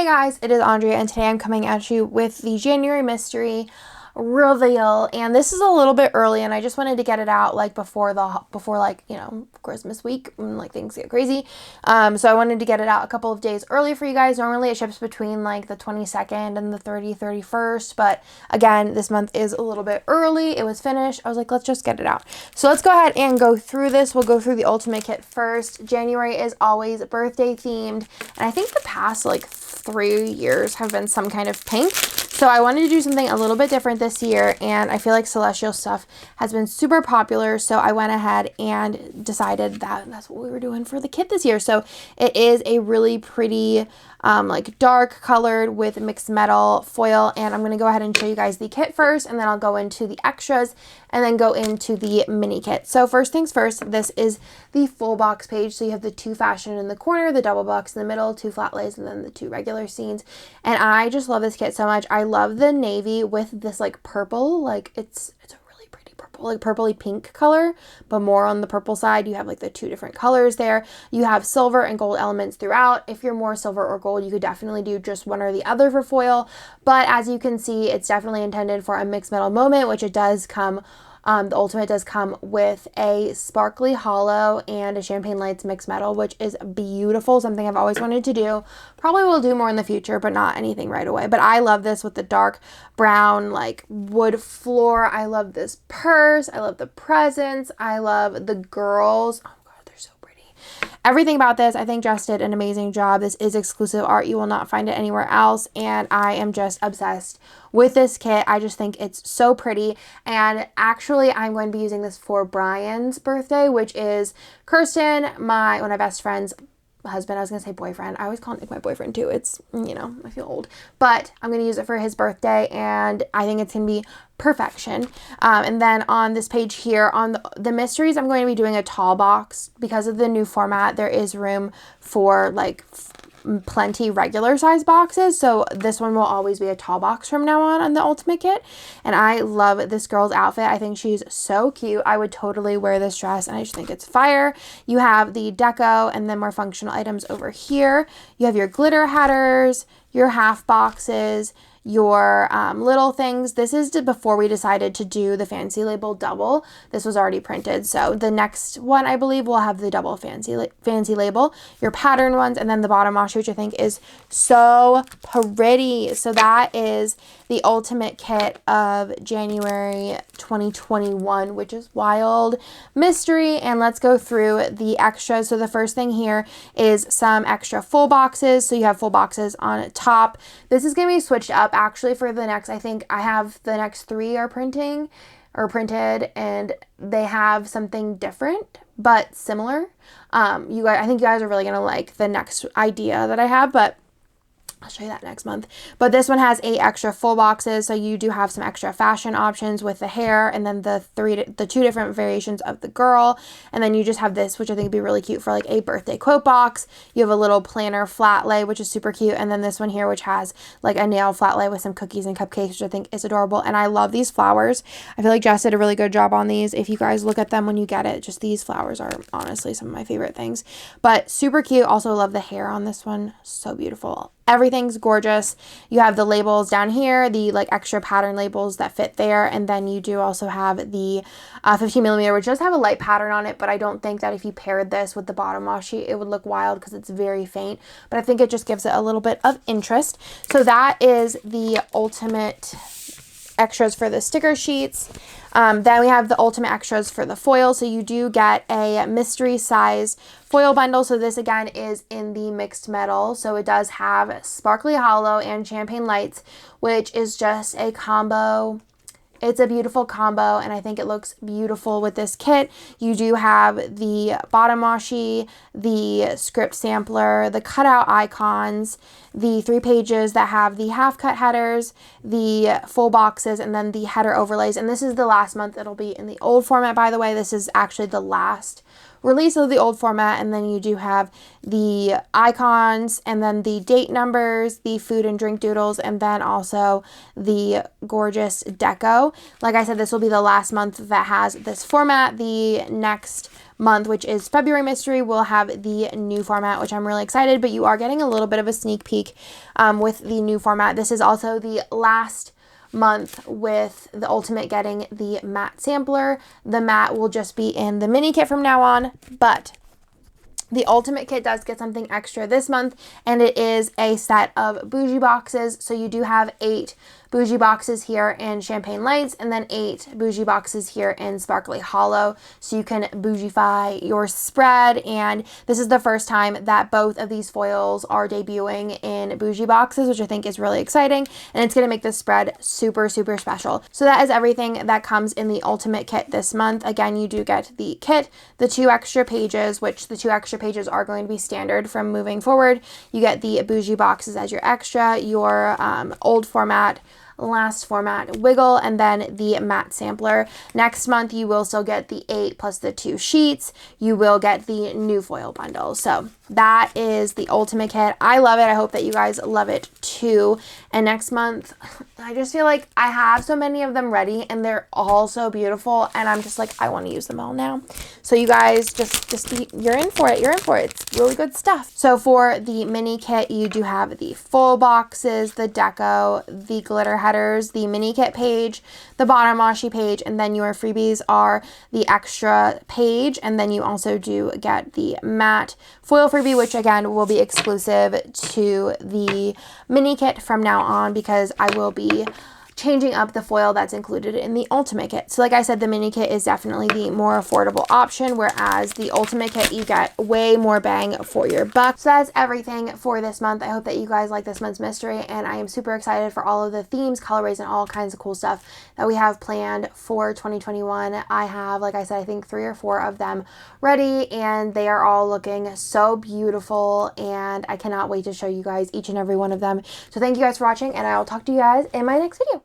Hey guys, it is Andrea, and today I'm coming at you with the January mystery reveal, and this is a little bit early, and I just wanted to get it out like before Christmas week when like things get crazy. So I wanted to get it out a couple of days early for you guys. Normally it ships between like the 22nd and the 31st, but again, this month is a little bit early. It was finished. I was like, let's just get it out. So let's go ahead and go through this. We'll go through the ultimate kit first. January is always birthday themed, and I think the past like 3 years have been some kind of pink. So I wanted to do something a little bit different this year, and I feel like celestial stuff has been super popular, so I went ahead and decided that that's what we were doing for the kit this year. So it is a really pretty like dark colored with mixed metal foil, and I'm going to go ahead and show you guys the kit first, and then I'll go into the extras and then go into the mini kit. So first things first, this is the full box page. So you have the 2 fashion in the corner, the double box in the middle, 2 flat lays, and then the 2 regular scenes. And I just love this kit so much. I love the navy with this like purple, like it's a really pretty purple, like purpley pink color, but more on the purple side. You have like the 2 different colors there. You have silver and gold elements throughout. If you're more silver or gold, you could definitely do just one or the other for foil. But as you can see, it's definitely intended for a mixed metal moment, which it does come. The ultimate does come with a sparkly hollow and a champagne lights mixed metal, which is beautiful. Something I've always wanted to do. Probably will do more in the future, but not anything right away. But I love this with the dark brown like wood floor. I love this purse. I love the presents. I love the girls. Oh my God, they're so pretty. Everything about this, I think Jess did an amazing job. This is exclusive art. You will not find it anywhere else, and I am just obsessed with this kit. I just think it's so pretty, and actually I'm going to be using this for Brian's birthday, which is Kirsten, one of my best friends' husband. I was gonna say boyfriend. I always call Nick my boyfriend too. It's, you know, I feel old, but I'm gonna use it for his birthday, and I think it's gonna be perfection. And then on this page here on the mysteries, I'm going to be doing a tall box because of the new format. There is room for like plenty regular size boxes, so this one will always be a tall box from now on the ultimate kit. And I love this girl's outfit. I think she's so cute. I would totally wear this dress, and I just think it's fire. You have the deco and then more functional items over here. You have your glitter headers, your half boxes, your little things. This is before we decided to do the fancy label double. This was already printed, so the next one I believe will have the double fancy label, your pattern ones, and then the bottom washi, which I think is so pretty. So that is the ultimate kit of January 2021, which is wild mystery. And let's go through the extras. So the first thing here is some extra full boxes. So you have full boxes on top. This is going to be switched up actually for the next, I think I have the next 3 are printed, and they have something different but similar. I think you guys are really going to like the next idea that I have, but I'll show you that next month. But this one has 8 extra full boxes, so you do have some extra fashion options with the hair, and then the 2 different variations of the girl. And then you just have this, which I think would be really cute for like a birthday quote box. You have a little planner flat lay, which is super cute, and then this one here, which has like a nail flat lay with some cookies and cupcakes, which I think is adorable. And I love these flowers. I feel like Jess did a really good job on these. If you guys look at them when you get it, just these flowers are honestly some of my favorite things. But super cute. Also love the hair on this one. So beautiful. Everything's gorgeous. You have the labels down here, the like extra pattern labels that fit there, and then you do also have the 15 millimeter, which does have a light pattern on it, but I don't think that if you paired this with the bottom washi, it would look wild because it's very faint, but I think it just gives it a little bit of interest. So that is the ultimate extras for the sticker sheets. Then we have the ultimate extras for the foil. So you do get a mystery size foil bundle. So this again is in the mixed metal. So it does have sparkly hollow and champagne lights, which is just a combo. It's a beautiful combo, and I think it looks beautiful with this kit. You do have the bottom washi, the script sampler, the cutout icons, the 3 pages that have the half cut headers, the full boxes, and then the header overlays. And this is the last month it'll be in the old format, by the way. This is actually the last release of the old format, and then you do have the icons, and then the date numbers, the food and drink doodles, and then also the gorgeous deco. Like I said, this will be the last month that has this format. The next month, which is February mystery, will have the new format, which I'm really excited, but you are getting a little bit of a sneak peek with the new format. This is also the last month with the Ultimate getting the matte sampler. The matte will just be in the mini kit from now on, but the Ultimate kit does get something extra this month, and it is a set of bougie boxes. So you do have 8 bougie boxes here in Champagne Lights, and then 8 bougie boxes here in Sparkly Hollow, so you can bougify your spread. And this is the first time that both of these foils are debuting in bougie boxes, which I think is really exciting, and it's going to make this spread super, super special. So that is everything that comes in the Ultimate kit this month. Again, you do get the kit, the 2 extra pages, which the 2 extra pages are going to be standard from moving forward. You get the bougie boxes as your extra, your old format, last format wiggle, and then the matte sampler. Next month you will still get the 8 plus the 2 sheets. You will get the new foil bundle. So that is the Ultimate kit. I love it. I hope that you guys love it too. And next month, I just feel like I have so many of them ready and they're all so beautiful, and I'm just like, I want to use them all now. So you guys you're in for it. You're in for it. It's really good stuff. So for the mini kit, you do have the full boxes, the deco, the glitter headers, the mini kit page, the bottom washi page, and then your freebies are the extra page, and then you also do get the matte foil freebie, which again will be exclusive to the mini kit from now on, because I will be changing up the foil that's included in the Ultimate kit. So like I said, the mini kit is definitely the more affordable option, whereas the Ultimate kit, you get way more bang for your buck. So that's everything for this month. I hope that you guys like this month's mystery, and I am super excited for all of the themes, colorways, and all kinds of cool stuff that we have planned for 2021. I have, like I said, I think 3 or 4 of them ready, and they are all looking so beautiful, and I cannot wait to show you guys each and every one of them. So thank you guys for watching, and I will talk to you guys in my next video.